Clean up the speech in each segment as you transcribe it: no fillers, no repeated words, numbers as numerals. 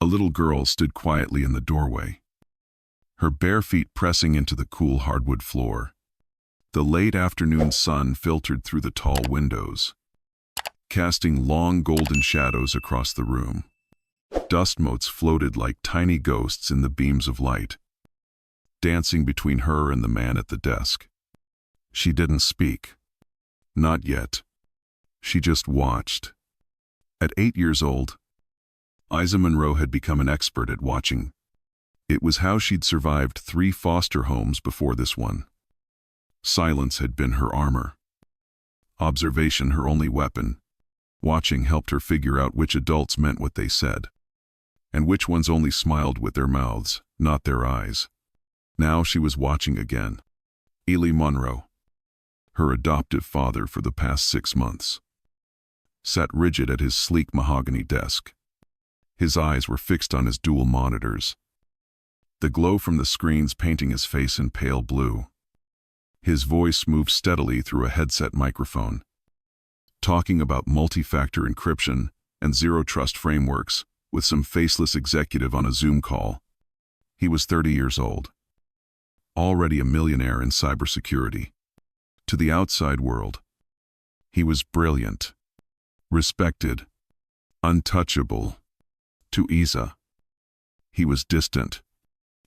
little girl stood quietly in the doorway, her bare feet pressing into the cool hardwood floor. The late afternoon sun filtered through the tall windows, casting long golden shadows across the room. Dust motes floated like tiny ghosts in the beams of light, dancing between her and the man at the desk. She didn't speak. Not yet. She just watched. At 8 years old, Isa Monroe had become an expert at watching. It was how she'd survived 3 foster homes before this one. Silence had been her armor. Observation her only weapon. Watching helped her figure out which adults meant what they said, and which ones only smiled with their mouths, not their eyes. Now she was watching again. Eli Monroe, her adoptive father for the past 6 months, sat rigid at his sleek mahogany desk. His eyes were fixed on his dual monitors, the glow from the screens painting his face in pale blue. His voice moved steadily through a headset microphone, talking about multi-factor encryption and zero-trust frameworks with some faceless executive on a Zoom call. He was 30 years old, already a millionaire in cybersecurity. To the outside world, he was brilliant, respected, untouchable. To Isa, he was distant,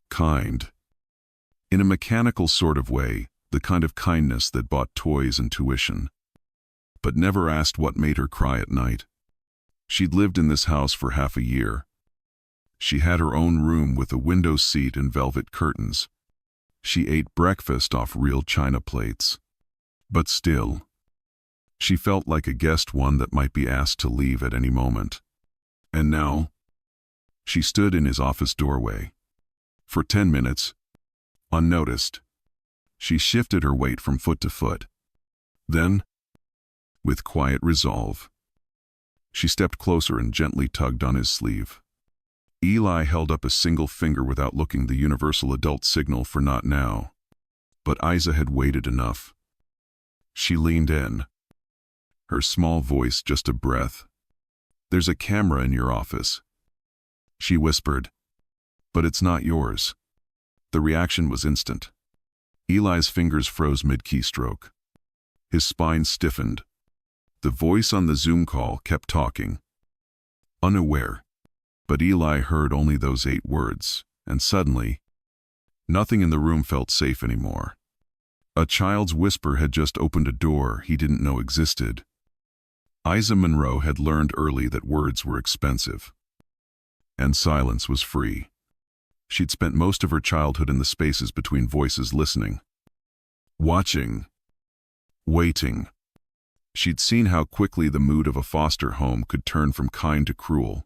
kind. In a mechanical sort of way, the kind of kindness that bought toys and tuition, but never asked what made her cry at night. She'd lived in this house for half a year. She had her own room with a window seat and velvet curtains. She ate breakfast off real china plates. But still, she felt like a guest, one that might be asked to leave at any moment. And now, she stood in his office doorway. For 10 minutes, unnoticed, she shifted her weight from foot to foot. Then, with quiet resolve, she stepped closer and gently tugged on his sleeve. Eli held up a single finger without looking, the universal adult signal for not now. But Isa had waited enough. She leaned in, her small voice just a breath. "There's a camera in your office," she whispered. "But it's not yours." The reaction was instant. Eli's fingers froze mid-keystroke. His spine stiffened. The voice on the Zoom call kept talking. Unaware. But Eli heard only those 8 words, and suddenly, nothing in the room felt safe anymore. A child's whisper had just opened a door he didn't know existed. Isa Monroe had learned early that words were expensive, and silence was free. She'd spent most of her childhood in the spaces between voices, listening, watching, waiting. She'd seen how quickly the mood of a foster home could turn from kind to cruel,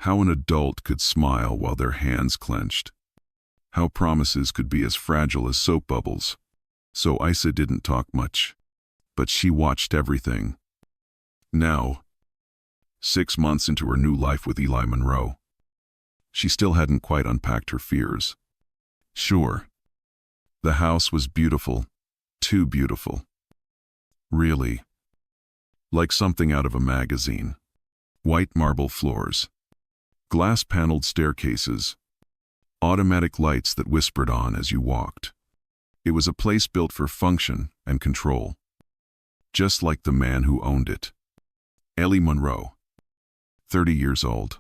how an adult could smile while their hands clenched, how promises could be as fragile as soap bubbles. So Isa didn't talk much, but she watched everything. Now, 6 months into her new life with Eli Monroe, she still hadn't quite unpacked her fears. Sure, the house was beautiful, too beautiful. Really, like something out of a magazine. White marble floors, glass-paneled staircases, automatic lights that whispered on as you walked. It was a place built for function and control, just like the man who owned it. Eli Monroe, 30 years old,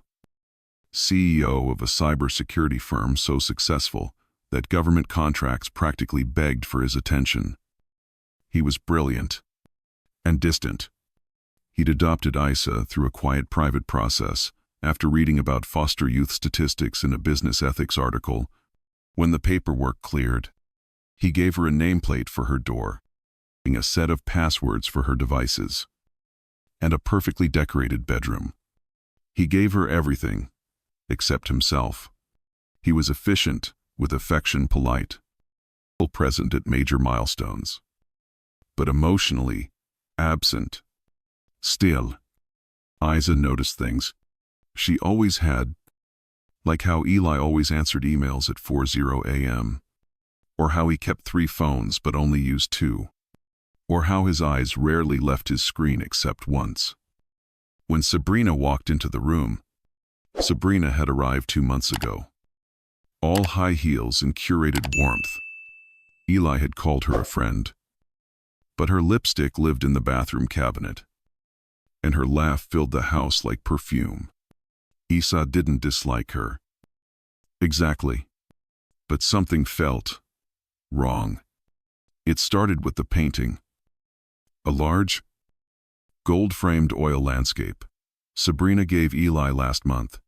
CEO of a cybersecurity firm so successful that government contracts practically begged for his attention. He was brilliant and distant. He'd adopted Isa through a quiet private process after reading about foster youth statistics in a business ethics article. When the paperwork cleared, he gave her a nameplate for her door, a set of passwords for her devices, and a perfectly decorated bedroom. He gave her everything, except himself. He was efficient, with affection, polite, present at major milestones, but emotionally absent. Still, Isa noticed things she always had, like how Eli always answered emails at 4:00 a.m., or how he kept 3 phones but only used 2, or how his eyes rarely left his screen except once. When Sabrina walked into the room, Sabrina had arrived 2 months ago. All high heels and curated warmth. Eli had called her a friend. But her lipstick lived in the bathroom cabinet, and her laugh filled the house like perfume. Isa didn't dislike her. Exactly. But something felt wrong. It started with the painting. A large, gold-framed oil landscape Sabrina gave Eli last month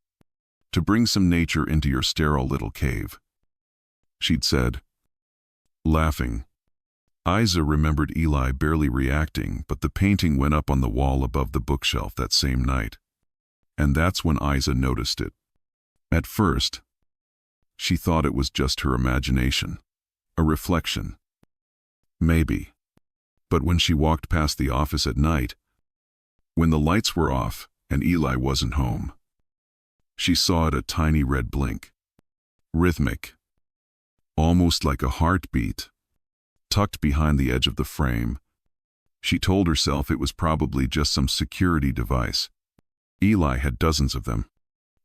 to bring some nature into your sterile little cave, she'd said, laughing. Isa remembered Eli barely reacting, but the painting went up on the wall above the bookshelf that same night. And that's when Isa noticed it. At first, she thought it was just her imagination, a reflection. Maybe. But when she walked past the office at night, when the lights were off and Eli wasn't home, she saw it a tiny red blink. Rhythmic. Almost like a heartbeat. Tucked behind the edge of the frame. She told herself it was probably just some security device. Eli had dozens of them.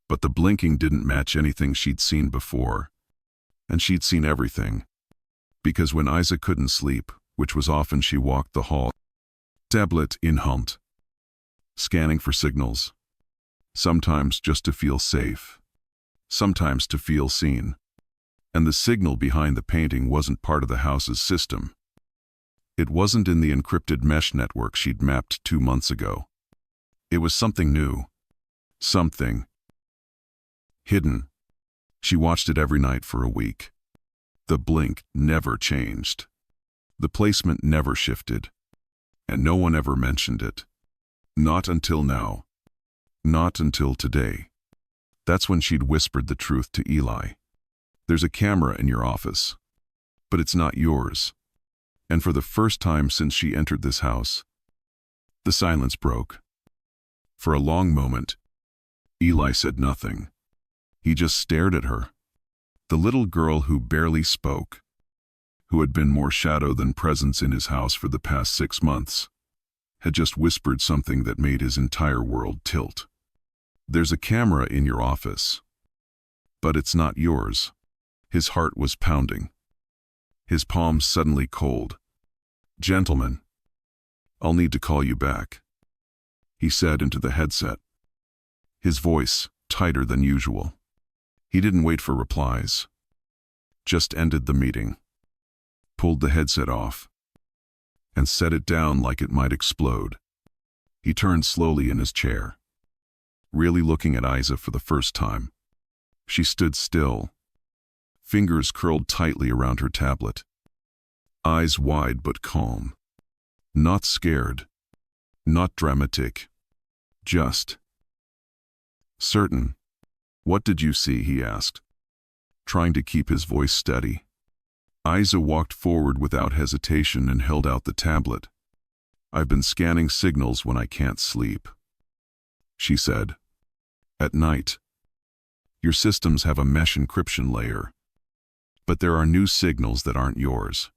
But the blinking didn't match anything she'd seen before. And she'd seen everything. Because when Isa couldn't sleep, which was often, she walked the hall, tablet in hand, scanning for signals. Sometimes just to feel safe. Sometimes to feel seen. And the signal behind the painting wasn't part of the house's system. It wasn't in the encrypted mesh network she'd mapped 2 months ago. It was something new. Something hidden. She watched it every night for a week. The blink never changed. The placement never shifted. And no one ever mentioned it. Not until now. Not until today. That's when she'd whispered the truth to Eli. There's a camera in your office. But it's not yours. And for the first time since she entered this house, the silence broke. For a long moment, Eli said nothing. He just stared at her. The little girl who barely spoke, who had been more shadow than presence in his house for the past 6 months, had just whispered something that made his entire world tilt. There's a camera in your office. But it's not yours. His heart was pounding. His palms suddenly cold. Gentlemen, I'll need to call you back, he said into the headset. His voice tighter than usual. He didn't wait for replies. Just ended the meeting. Pulled the headset off. And set it down like it might explode. He turned slowly in his chair. Really looking at Isa for the first time. She stood still. Fingers curled tightly around her tablet. Eyes wide but calm. Not scared. Not dramatic. Just certain. What did you see? He asked, trying to keep his voice steady. Isa walked forward without hesitation and held out the tablet. I've been scanning signals when I can't sleep, she said. At night. Your systems have a mesh encryption layer. But there are new signals that aren't yours.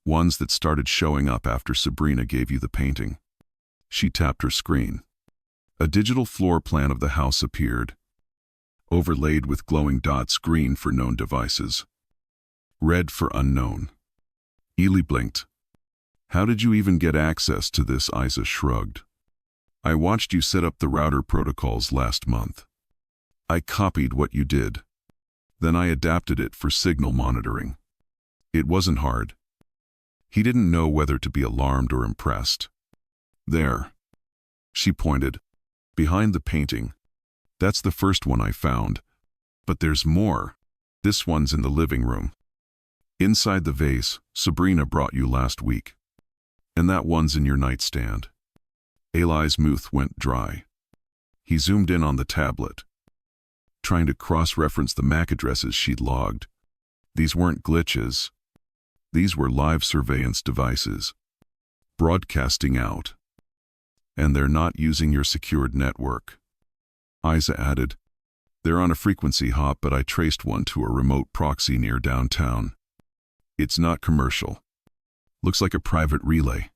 Ones that started showing up after Sabrina gave you the painting. She tapped her screen. A digital floor plan of the house appeared, overlaid with glowing dots, green for known devices, red for unknown. Eli blinked. How did you even get access to this? Isa shrugged. I watched you set up the router protocols last month. I copied what you did. Then I adapted it for signal monitoring. It wasn't hard. He didn't know whether to be alarmed or impressed. There. She pointed. Behind the painting. That's the first one I found. But there's more. This one's in the living room. Inside the vase Sabrina brought you last week. And that one's in your nightstand. Eli's mouth went dry. He zoomed in on the tablet, trying to cross-reference the MAC addresses she'd logged. These weren't glitches. These were live surveillance devices, broadcasting out. And they're not using your secured network. Isa added, they're on a frequency hop, but I traced one to a remote proxy near downtown. It's not commercial. Looks like a private relay.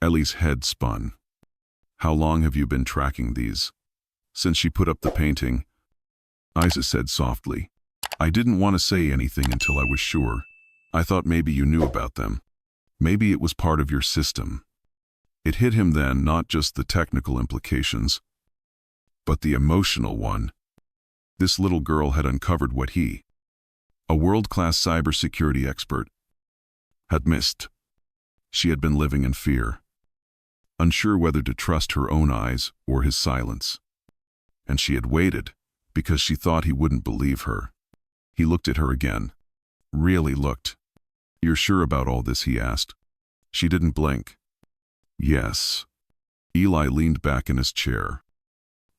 Ellie's head spun. How long have you been tracking these? Since she put up the painting, Isa said softly. I didn't want to say anything until I was sure. I thought maybe you knew about them. Maybe it was part of your system. It hit him then, not just the technical implications, but the emotional one. This little girl had uncovered what he, a world-class cybersecurity expert, had missed. She had been living in fear, unsure whether to trust her own eyes or his silence. And she had waited, because she thought he wouldn't believe her. He looked at her again. Really looked. You're sure about all this? He asked. She didn't blink. Yes. Eli leaned back in his chair,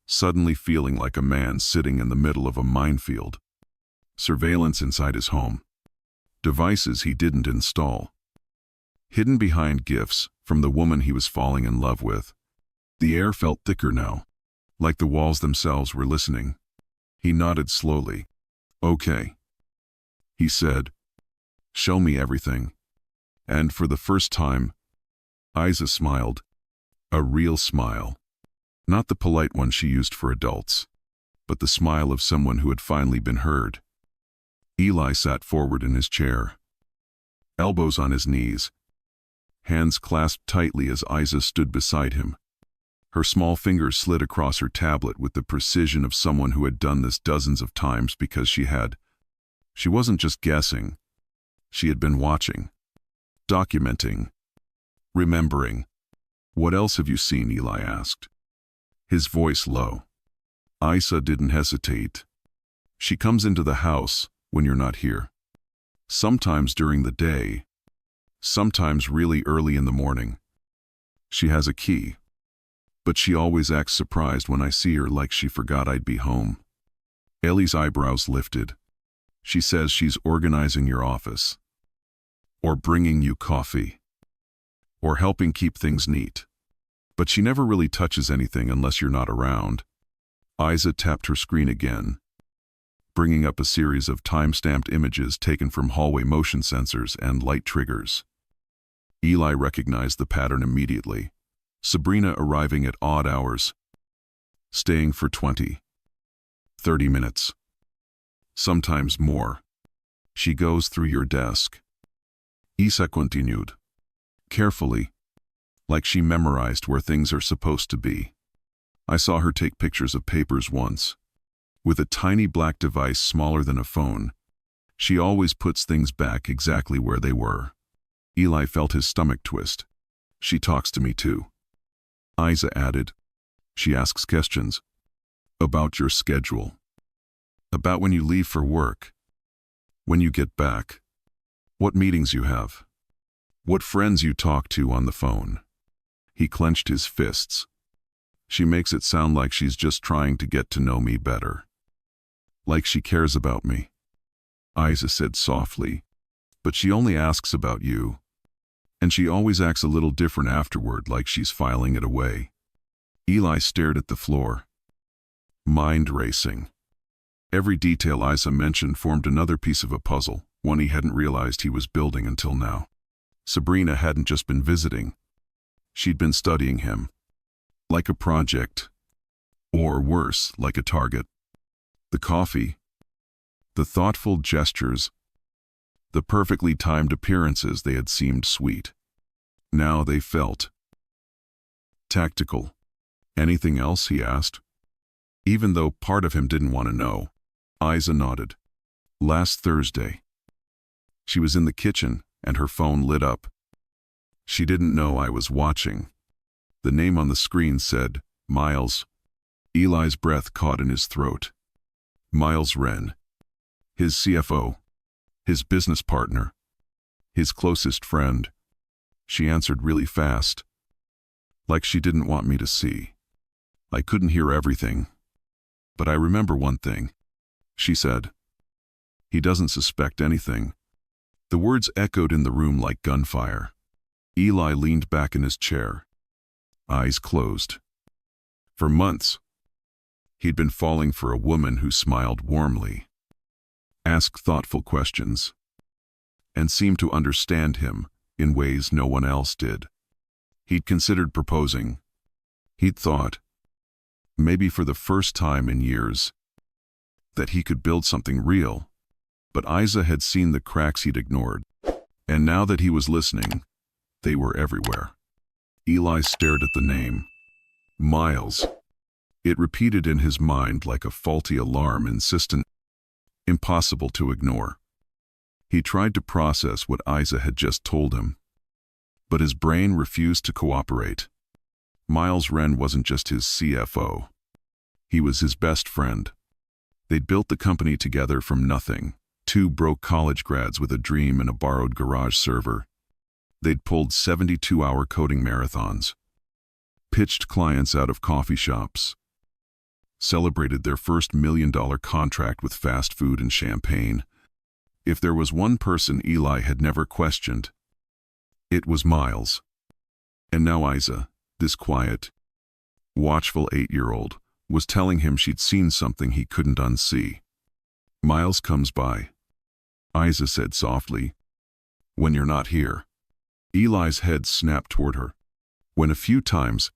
suddenly feeling like a man sitting in the middle of a minefield. Surveillance inside his home. Devices he didn't install. Hidden behind gifts from the woman he was falling in love with. The air felt thicker now, like the walls themselves were listening. He nodded slowly. Okay, he said. Show me everything. And for the first time, Isa smiled. A real smile. Not the polite one she used for adults, but the smile of someone who had finally been heard. Eli sat forward in his chair, elbows on his knees, hands clasped tightly as Isa stood beside him. Her small fingers slid across her tablet with the precision of someone who had done this dozens of times because she had. She wasn't just guessing. She had been watching, documenting, remembering. What else have you seen? Eli asked, his voice low. Isa didn't hesitate. She comes into the house when you're not here. Sometimes during the day, sometimes really early in the morning. She has a key, but she always acts surprised when I see her, like she forgot I'd be home. Ellie's eyebrows lifted. She says she's organizing your office, or bringing you coffee, or helping keep things neat. But she never really touches anything unless you're not around. Isa tapped her screen again, bringing up a series of time-stamped images taken from hallway motion sensors and light triggers. Eli recognized the pattern immediately. Sabrina arriving at odd hours, staying for 20, 30 minutes, sometimes more. She goes through your desk. Isa continued, carefully, like she memorized where things are supposed to be. I saw her take pictures of papers once. With a tiny black device smaller than a phone, she always puts things back exactly where they were. Eli felt his stomach twist. She talks to me too. Isa added. She asks questions. About your schedule. About when you leave for work. When you get back. What meetings you have. What friends you talk to on the phone. He clenched his fists. She makes it sound like she's just trying to get to know me better. Like she cares about me. Isa said softly. But she only asks about you. And she always acts a little different afterward, like she's filing it away. Eli stared at the floor, mind racing. Every detail Isa mentioned formed another piece of a puzzle, one he hadn't realized he was building until now. Sabrina hadn't just been visiting. She'd been studying him. Like a project. Or worse, like a target. The coffee. The thoughtful gestures. The perfectly timed appearances, they had seemed sweet. Now they felt tactical. Anything else? He asked. Even though part of him didn't want to know. Isa nodded. Last Thursday. She was in the kitchen, and her phone lit up. She didn't know I was watching. The name on the screen said, Miles. Eli's breath caught in his throat. Miles Wren. His CFO. His business partner. His closest friend. She answered really fast. Like she didn't want me to see. I couldn't hear everything. But I remember one thing. She said. He doesn't suspect anything. The words echoed in the room like gunfire. Eli leaned back in his chair, eyes closed. For months, he'd been falling for a woman who smiled warmly, asked thoughtful questions, and seemed to understand him in ways no one else did. He'd considered proposing. He'd thought, maybe for the first time in years, that he could build something real. But Isa had seen the cracks he'd ignored. And now that he was listening, they were everywhere. Eli stared at the name. Miles. It repeated in his mind like a faulty alarm, insistent, impossible to ignore. He tried to process what Isa had just told him, but his brain refused to cooperate. Miles Wren wasn't just his CFO. He was his best friend. They'd built the company together from nothing, two broke college grads with a dream and a borrowed garage server. They'd pulled 72-hour coding marathons, pitched clients out of coffee shops, celebrated their first $1 million contract with fast food and champagne. If there was one person Eli had never questioned, it was Miles. And now Isa, this quiet, watchful 8-year-old, was telling him she'd seen something he couldn't unsee. Miles comes by, Isa said softly. When you're not here. Eli's head snapped toward her. When a few times,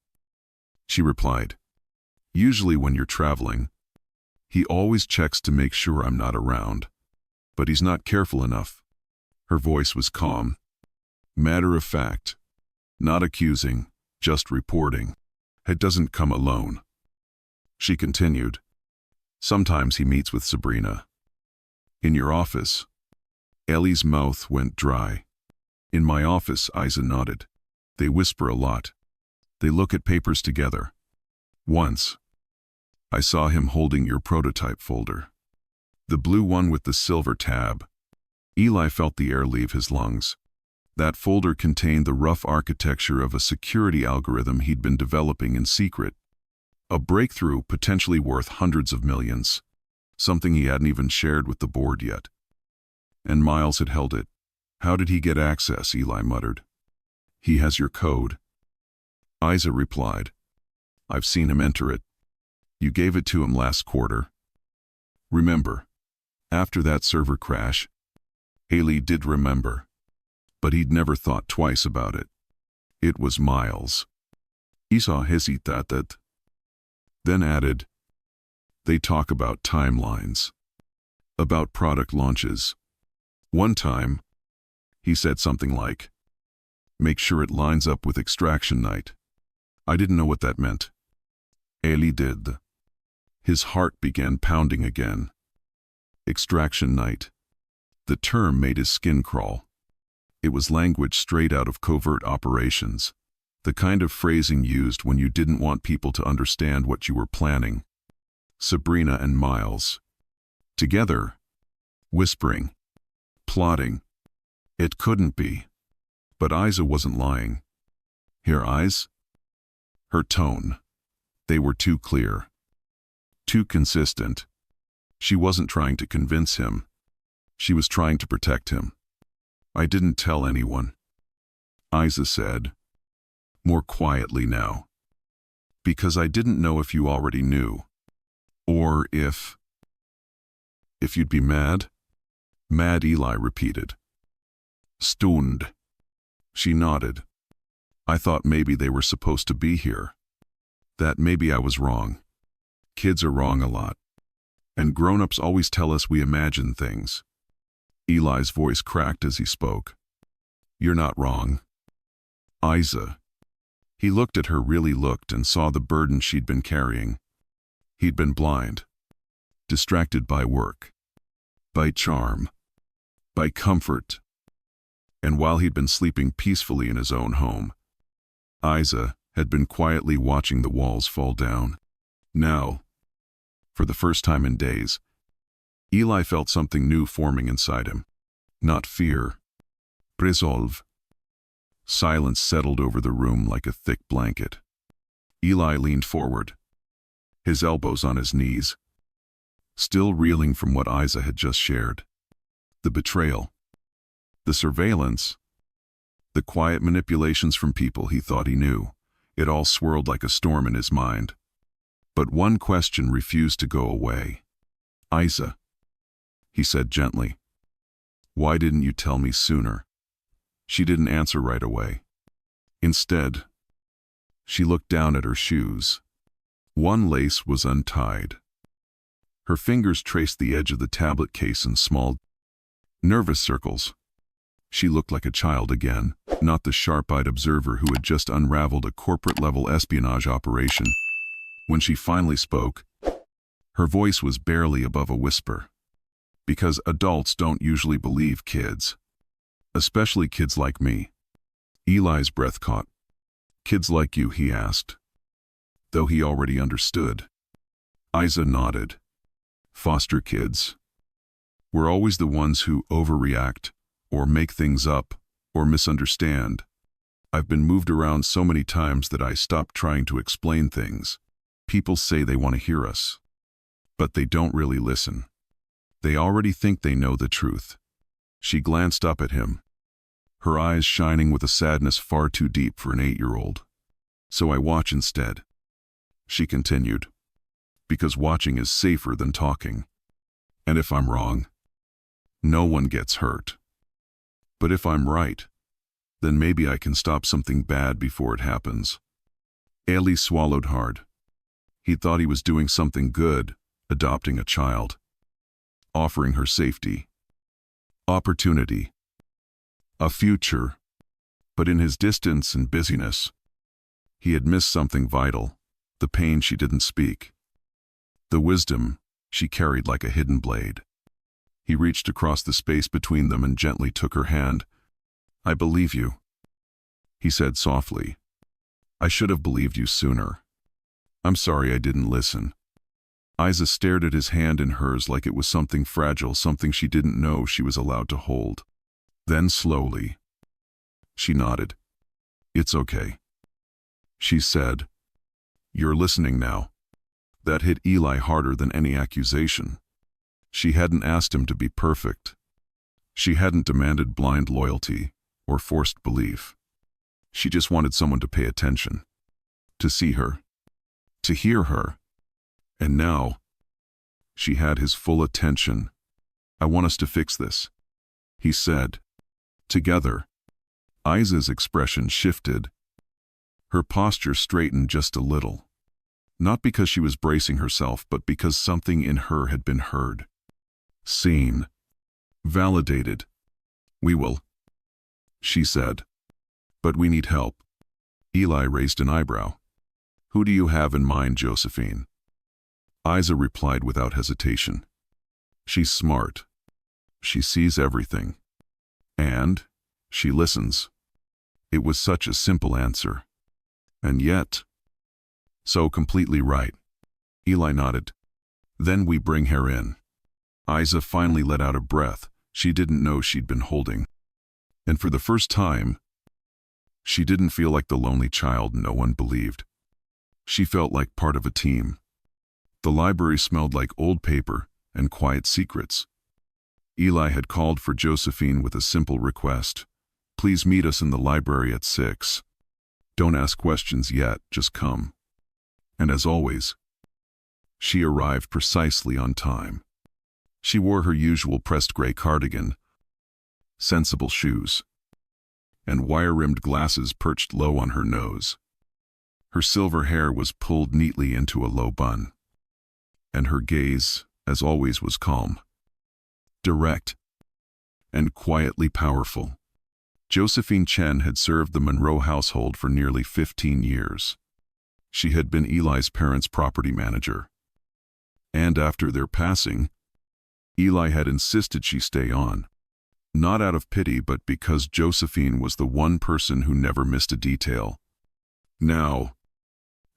she replied. Usually when you're traveling. He always checks to make sure I'm not around. But he's not careful enough. Her voice was calm, matter of fact, not accusing, just reporting. It doesn't come alone. She continued. Sometimes he meets with Sabrina. In your office. Ellie's mouth went dry. In my office, Isa nodded. They whisper a lot. They look at papers together. Once, I saw him holding your prototype folder. The blue one with the silver tab. Eli felt the air leave his lungs. That folder contained the rough architecture of a security algorithm he'd been developing in secret. A breakthrough potentially worth hundreds of millions. Something he hadn't even shared with the board yet. And Miles had held it. How did he get access? Eli muttered. He has your code. Isa replied. I've seen him enter it. You gave it to him last quarter. Remember, after that server crash, Haley did remember. But he'd never thought twice about it. It was Miles. Isa hesitated, then added, they talk about timelines, about product launches. One time, he said something like, make sure it lines up with extraction night. I didn't know what that meant. Haley did. His heart began pounding again. Extraction night. The term made his skin crawl. It was language straight out of covert operations, the kind of phrasing used when you didn't want people to understand what you were planning. Sabrina and Miles. Together. Whispering. Plotting. It couldn't be. But Isa wasn't lying. Her eyes? Her tone. They were too clear. Too consistent. She wasn't trying to convince him. She was trying to protect him. I didn't tell anyone. Isa said. More quietly now. Because I didn't know if you already knew. Or if you'd be mad? Mad, Eli repeated. Stunned. She nodded. I thought maybe they were supposed to be here. That maybe I was wrong. Kids are wrong a lot. And grown-ups always tell us we imagine things. Eli's voice cracked as he spoke. You're not wrong. Isa. He looked at her, really looked, and saw the burden she'd been carrying. He'd been blind. Distracted by work. By charm. By comfort. And while he'd been sleeping peacefully in his own home, Isa had been quietly watching the walls fall down. Now, for the first time in days, Eli felt something new forming inside him. Not fear. Resolve. Silence settled over the room like a thick blanket. Eli leaned forward, his elbows on his knees, still reeling from what Isa had just shared. The betrayal. The surveillance. The quiet manipulations from people he thought he knew. It all swirled like a storm in his mind. But one question refused to go away. Isa, he said gently. Why didn't you tell me sooner? She didn't answer right away. Instead, she looked down at her shoes. One lace was untied. Her fingers traced the edge of the tablet case in small, nervous circles. She looked like a child again, not the sharp-eyed observer who had just unraveled a corporate-level espionage operation. When she finally spoke, her voice was barely above a whisper. Because adults don't usually believe kids. Especially kids like me. Eli's breath caught. Kids like you, he asked. Though he already understood. Isa nodded. Foster kids. We're always the ones who overreact, or make things up, or misunderstand. I've been moved around so many times that I stopped trying to explain things. People say they want to hear us. But they don't really listen. They already think they know the truth. She glanced up at him, her eyes shining with a sadness far too deep for an 8-year-old. So I watch instead. She continued. Because watching is safer than talking. And if I'm wrong, no one gets hurt. But if I'm right, then maybe I can stop something bad before it happens. Eli swallowed hard. He thought he was doing something good, adopting a child. Offering her safety. Opportunity. A future. But in his distance and busyness, he had missed something vital, the pain she didn't speak. The wisdom she carried like a hidden blade. He reached across the space between them and gently took her hand. I believe you, he said softly. I should have believed you sooner. I'm sorry I didn't listen. Isa stared at his hand in hers like it was something fragile, something she didn't know she was allowed to hold. Then slowly, she nodded. It's okay. She said, You're listening now. That hit Eli harder than any accusation. She hadn't asked him to be perfect. She hadn't demanded blind loyalty or forced belief. She just wanted someone to pay attention, to see her, to hear her. And now, she had his full attention. I want us to fix this, he said. Together. Isa's expression shifted. Her posture straightened just a little. Not because she was bracing herself, but because something in her had been heard. Seen. Validated. We will, she said. But we need help. Eli raised an eyebrow. Who do you have in mind, Josephine? Isa replied without hesitation. She's smart. She sees everything. And she listens. It was such a simple answer. And yet, so completely right. Eli nodded. Then we bring her in. Isa finally let out a breath she didn't know she'd been holding. And for the first time, she didn't feel like the lonely child no one believed. She felt like part of a team. The library smelled like old paper and quiet secrets. Eli had called for Josephine with a simple request. Please meet us in the library at 6. Don't ask questions yet, just come. And as always, she arrived precisely on time. She wore her usual pressed gray cardigan, sensible shoes, and wire-rimmed glasses perched low on her nose. Her silver hair was pulled neatly into a low bun. And her gaze, as always, was calm, direct, and quietly powerful. Josephine Chen had served the Monroe household for nearly 15 years. She had been Eli's parents' property manager. And after their passing, Eli had insisted she stay on. Not out of pity, but because Josephine was the one person who never missed a detail. Now,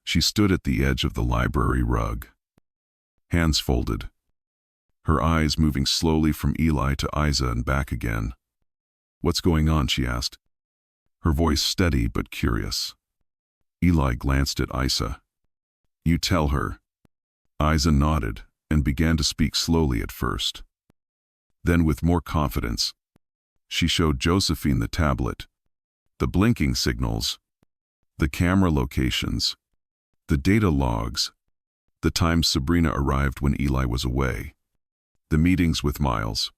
she stood at the edge of the library rug. Hands folded, her eyes moving slowly from Eli to Isa and back again. What's going on, she asked, her voice steady but curious. Eli glanced at Isa. You tell her. Isa nodded and began to speak slowly at first. Then with more confidence, she showed Josephine the tablet, the blinking signals, the camera locations, the data logs, the times Sabrina arrived when Eli was away, the meetings with Miles.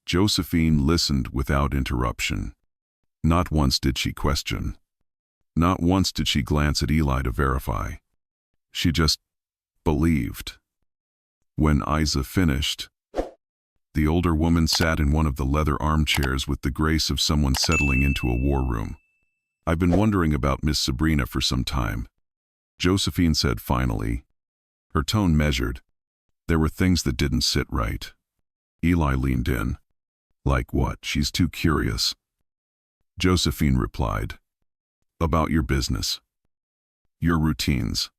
Josephine listened without interruption. Not once did she question. Not once did she glance at Eli to verify. She just believed. When Isa finished, the older woman sat in one of the leather armchairs with the grace of someone settling into a war room. "I've been wondering about Miss Sabrina for some time," Josephine said finally. Her tone measured. There were things that didn't sit right. Eli leaned in. "Like what? She's too curious." Josephine replied, "About your business. Your routines.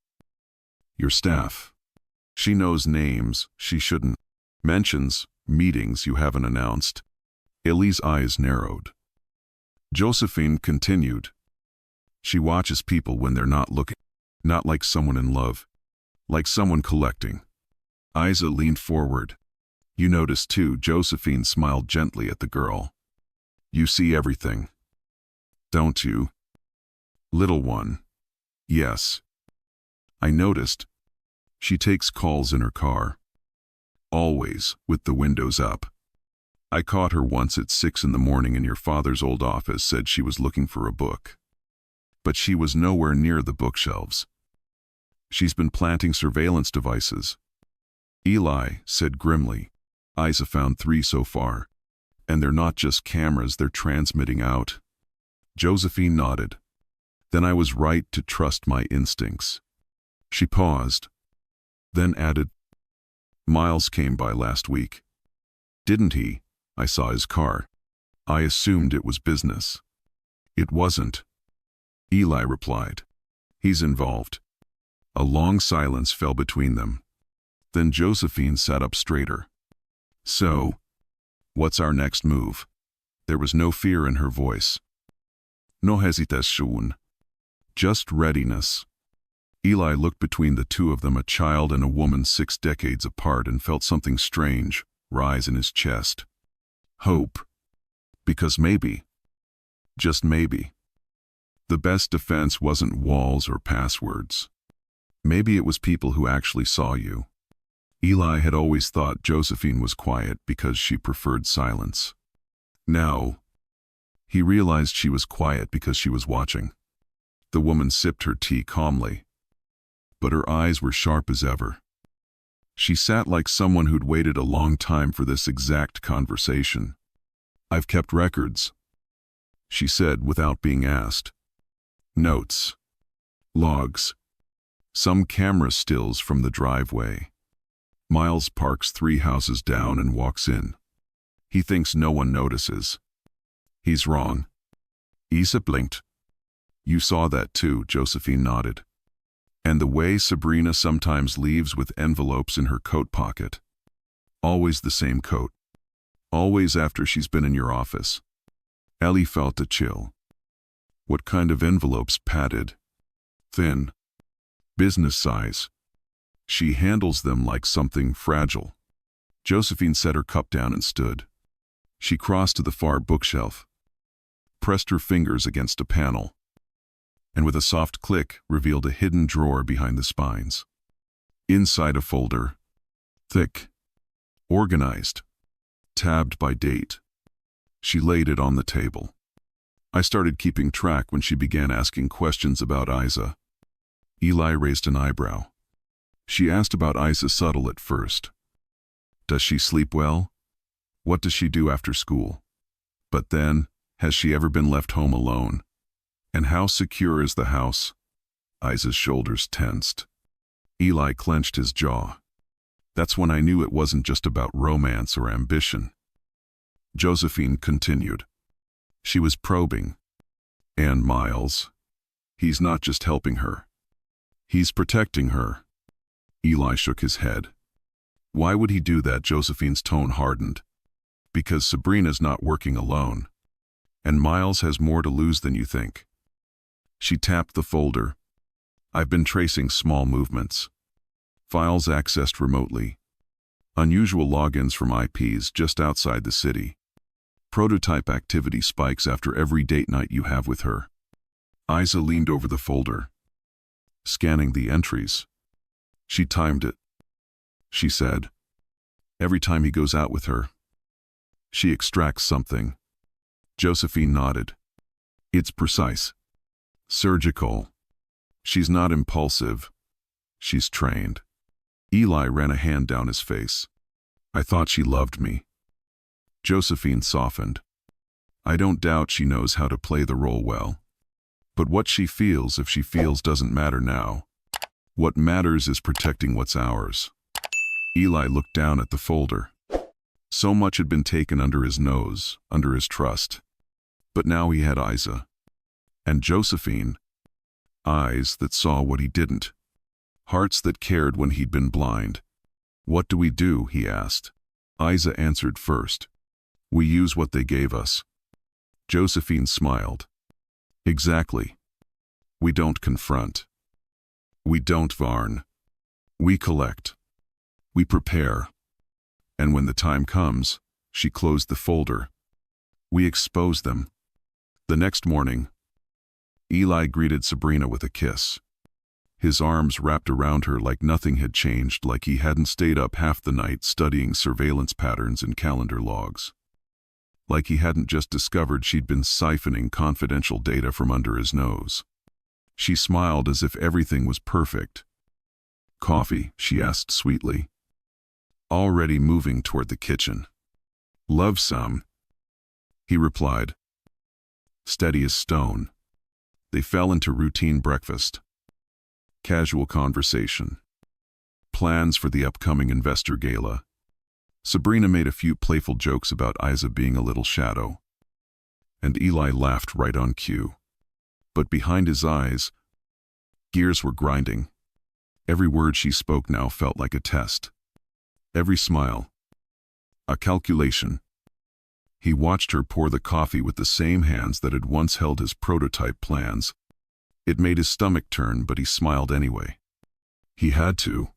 Your staff. She knows names she shouldn't. Mentions meetings you haven't announced." Eli's eyes narrowed. Josephine continued, "She watches people when they're not looking. Not like someone in love. Like someone collecting." Isa leaned forward. "You notice too." Josephine smiled gently at the girl. "You see everything, don't you, little one?" "Yes. I noticed. She takes calls in her car. Always with the windows up. I caught her once at 6 in the morning in your father's old office. Said she was looking for a book. But she was nowhere near the bookshelves. She's been planting surveillance devices." Eli said grimly. "Isa found 3 so far. And they're not just cameras, they're transmitting out." Josephine nodded. "Then I was right to trust my instincts." She paused, then added, "Miles came by last week. Didn't he? I saw his car. I assumed it was business." "It wasn't," Eli replied. "He's involved." A long silence fell between them. Then Josephine sat up straighter. "So, what's our next move?" There was no fear in her voice. "No hesitation. Just readiness." Eli looked between the two of them, a child and a woman 6 decades apart, and felt something strange rise in his chest. Hope. Because maybe, just maybe, the best defense wasn't walls or passwords. Maybe it was people who actually saw you. Eli had always thought Josephine was quiet because she preferred silence. Now, he realized she was quiet because she was watching. The woman sipped her tea calmly, but her eyes were sharp as ever. She sat like someone who'd waited a long time for this exact conversation. "I've kept records," she said without being asked. "Notes. Logs. Some camera stills from the driveway. Miles parks 3 houses down and walks in. He thinks no one notices. He's wrong." Isa blinked. "You saw that too," Josephine nodded. "And the way Sabrina sometimes leaves with envelopes in her coat pocket. Always the same coat. Always after she's been in your office." Ellie felt a chill. "What kind of envelopes?" "Padded. Thin. Business size. She handles them like something fragile." Josephine set her cup down and stood. She crossed to the far bookshelf, pressed her fingers against a panel, and with a soft click revealed a hidden drawer behind the spines. Inside a folder, thick, organized, tabbed by date. She laid it on the table. "I started keeping track when she began asking questions about Isa." Eli raised an eyebrow. "She asked about Isa subtle at first. Does she sleep well? What does she do after school? But then, has she ever been left home alone? And how secure is the house?" Isa's shoulders tensed. Eli clenched his jaw. "That's when I knew it wasn't just about romance or ambition." Josephine continued. She was probing. "And Miles, he's not just helping her. He's protecting her." Eli shook his head. "Why would he do that?" Josephine's tone hardened. "Because Sabrina's not working alone. And Miles has more to lose than you think." She tapped the folder. "I've been tracing small movements. Files accessed remotely. Unusual logins from IPs just outside the city. Prototype activity spikes after every date night you have with her." Isa leaned over the folder, scanning the entries. She timed it. She said, "Every time he goes out with her, she extracts something." Josephine nodded. "It's precise. Surgical. She's not impulsive. She's trained." Eli ran a hand down his face. I thought she loved me. Josephine softened. I don't doubt she knows how to play the role well. But what she feels, if she feels, doesn't matter now. What matters is protecting what's ours. Eli looked down at the folder. So much had been taken under his nose, under his trust. But now he had Isa. And Josephine. Eyes that saw what he didn't. Hearts that cared when he'd been blind. What do we do? He asked. Isa answered first. We use what they gave us. Josephine smiled. Exactly. We don't confront. We don't varn. We collect. We prepare. And when the time comes, she closed the folder. We expose them. The next morning, Eli greeted Sabrina with a kiss. His arms wrapped around her like nothing had changed, like he hadn't stayed up half the night studying surveillance patterns and calendar logs. Like he hadn't just discovered she'd been siphoning confidential data from under his nose. She smiled as if everything was perfect. Coffee? She asked sweetly. Already moving toward the kitchen. Love some? He replied. Steady as stone. They fell into routine breakfast. Casual conversation. Plans for the upcoming investor gala. Sabrina made a few playful jokes about Isa being a little shadow. And Eli laughed right on cue. But behind his eyes, gears were grinding. Every word she spoke now felt like a test. Every smile. A calculation. He watched her pour the coffee with the same hands that had once held his prototype plans. It made his stomach turn, but he smiled anyway. He had to.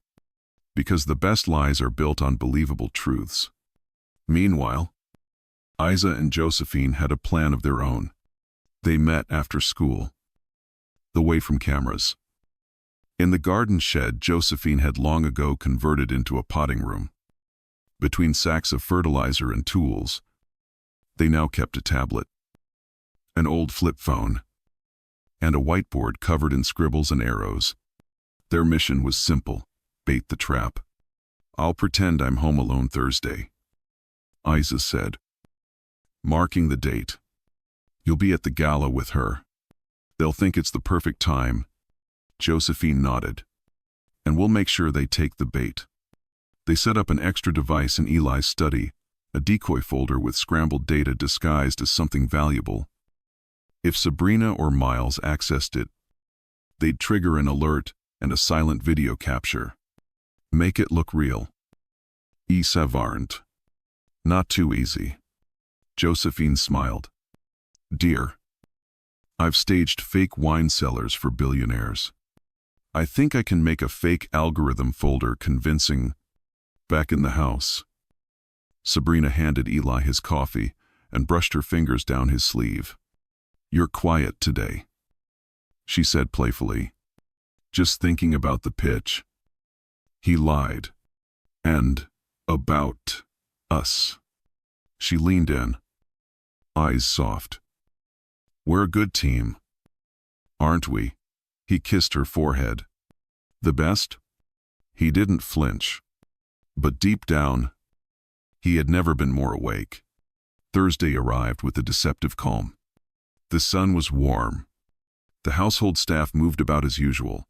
Because the best lies are built on believable truths. Meanwhile, Isa and Josephine had a plan of their own. They met after school. Away from cameras. In the garden shed Josephine had long ago converted into a potting room. Between sacks of fertilizer and tools, they now kept a tablet, an old flip phone, and a whiteboard covered in scribbles and arrows. Their mission was simple: bait the trap. I'll pretend I'm home alone Thursday, Isa said, marking the date. You'll be at the gala with her. They'll think it's the perfect time. Josephine nodded. And we'll make sure they take the bait. They set up an extra device in Eli's study, a decoy folder with scrambled data disguised as something valuable. If Sabrina or Miles accessed it, they'd trigger an alert and a silent video capture. Make it look real. Isa varned. Not too easy. Josephine smiled. Dear, I've staged fake wine cellars for billionaires. I think I can make a fake algorithm folder convincing. Back in the house, Sabrina handed Eli his coffee and brushed her fingers down his sleeve. You're quiet today, she said playfully. Just thinking about the pitch. He lied. And about us. She leaned in, eyes soft. We're a good team, aren't we? He kissed her forehead. The best? He didn't flinch. But deep down, he had never been more awake. Thursday arrived with a deceptive calm. The sun was warm. The household staff moved about as usual.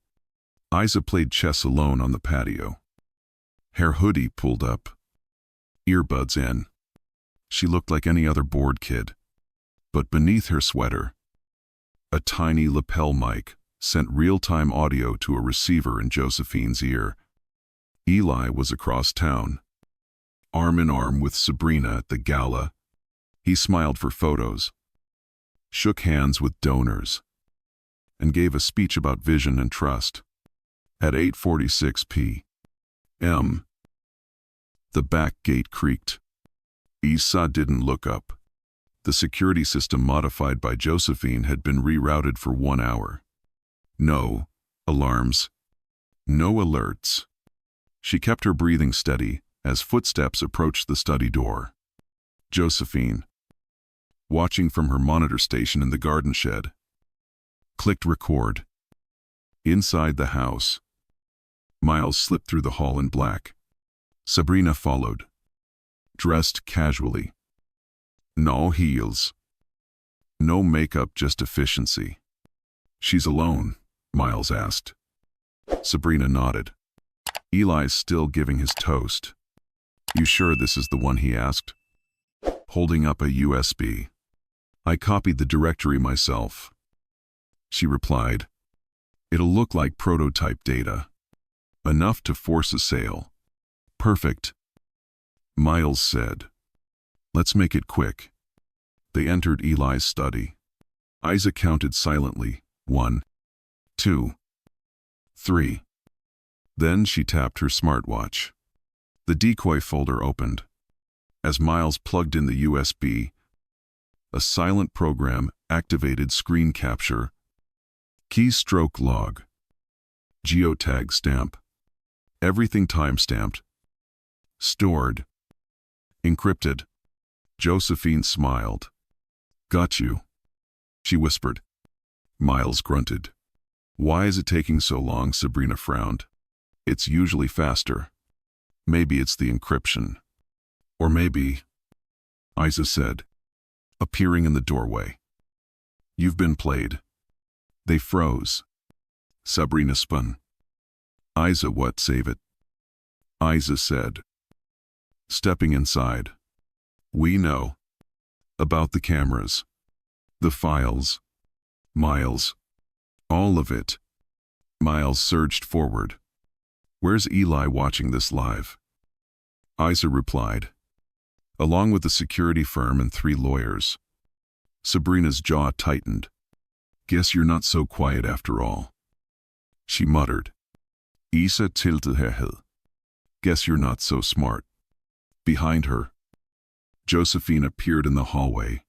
Isa played chess alone on the patio. Her hoodie pulled up. Earbuds in. She looked like any other bored kid. But beneath her sweater, a tiny lapel mic sent real-time audio to a receiver in Josephine's ear. Eli was across town, arm in arm with Sabrina at the gala. He smiled for photos, shook hands with donors, and gave a speech about vision and trust. At 8:46 p.m., the back gate creaked. Isa didn't look up. The security system modified by Josephine had been rerouted for 1 hour. No alarms. No alerts. She kept her breathing steady as footsteps approached the study door. Josephine, watching from her monitor station in the garden shed, clicked record. Inside the house, Miles slipped through the hall in black. Sabrina followed, dressed casually. No heels. No makeup, just efficiency. She's alone? Miles asked. Sabrina nodded. Eli's still giving his toast. You sure this is the one, he asked, holding up a USB. I copied the directory myself. She replied. It'll look like prototype data. Enough to force a sale. Perfect. Miles said. Let's make it quick. They entered Eli's study. Isa counted silently. 1, 2, 3. Then she tapped her smartwatch. The decoy folder opened. As Miles plugged in the USB, a silent program activated screen capture, keystroke log, geotag stamp, everything time-stamped, stored, encrypted. Josephine smiled. Got you, she whispered. Miles grunted. Why is it taking so long? Sabrina frowned. It's usually faster. Maybe it's the encryption. Or maybe, Isa said, appearing in the doorway. You've been played. They froze. Sabrina spun. Isa, what? Save it. Isa said, stepping inside. We know. About the cameras. The files. Miles. All of it. Miles surged forward. Where's Eli watching this live? Isa replied. Along with the security firm and 3 lawyers. Sabrina's jaw tightened. Guess you're not so quiet after all. She muttered. Isa tilted her head. Guess you're not so smart. Behind her, Josephine appeared in the hallway.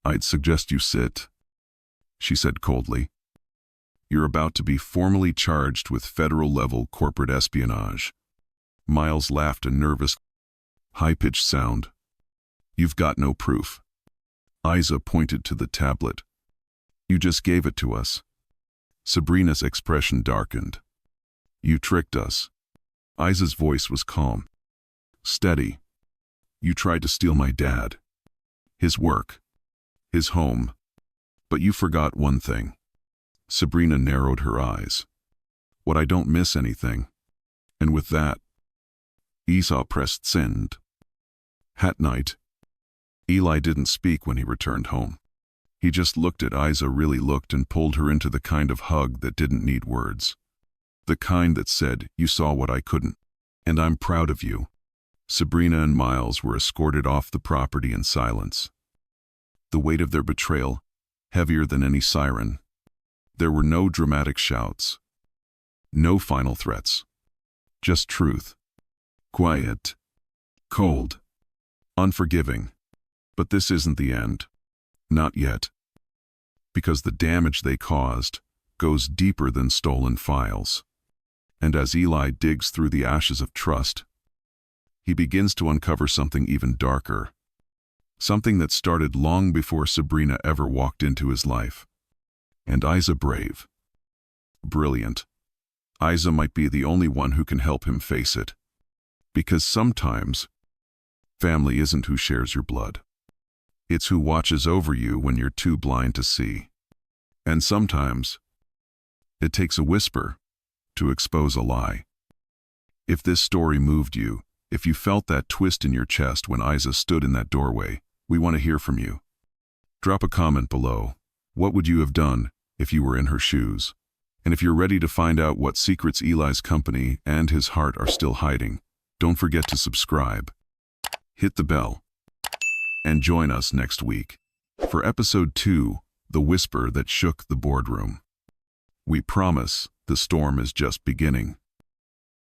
I'd suggest you sit, she said coldly. You're about to be formally charged with federal-level corporate espionage. Miles laughed a nervous, high-pitched sound. You've got no proof. Isa pointed to the tablet. You just gave it to us. Sabrina's expression darkened. You tricked us. Isa's voice was calm. Steady. You tried to steal my dad. His work. His home. But you forgot one thing. Sabrina narrowed her eyes. What, I don't miss anything. And with that, Esau pressed send. At night, Eli didn't speak when he returned home. He just looked at Isa, really looked, and pulled her into the kind of hug that didn't need words. The kind that said, you saw what I couldn't. And I'm proud of you. Sabrina and Miles were escorted off the property in silence. The weight of their betrayal, heavier than any siren. There were no dramatic shouts. No final threats. Just truth. Quiet. Cold. Unforgiving. But this isn't the end. Not yet. Because the damage they caused goes deeper than stolen files. And as Eli digs through the ashes of trust, he begins to uncover something even darker. Something that started long before Sabrina ever walked into his life. And Isa brave. Brilliant. Isa might be the only one who can help him face it. Because sometimes, family isn't who shares your blood. It's who watches over you when you're too blind to see. And sometimes, it takes a whisper to expose a lie. If this story moved you, if you felt that twist in your chest when Isa stood in that doorway, we want to hear from you. Drop a comment below. What would you have done if you were in her shoes? And if you're ready to find out what secrets Eli's company and his heart are still hiding, don't forget to subscribe, hit the bell, and join us next week for episode 2, The Whisper That Shook the Boardroom. We promise the storm is just beginning.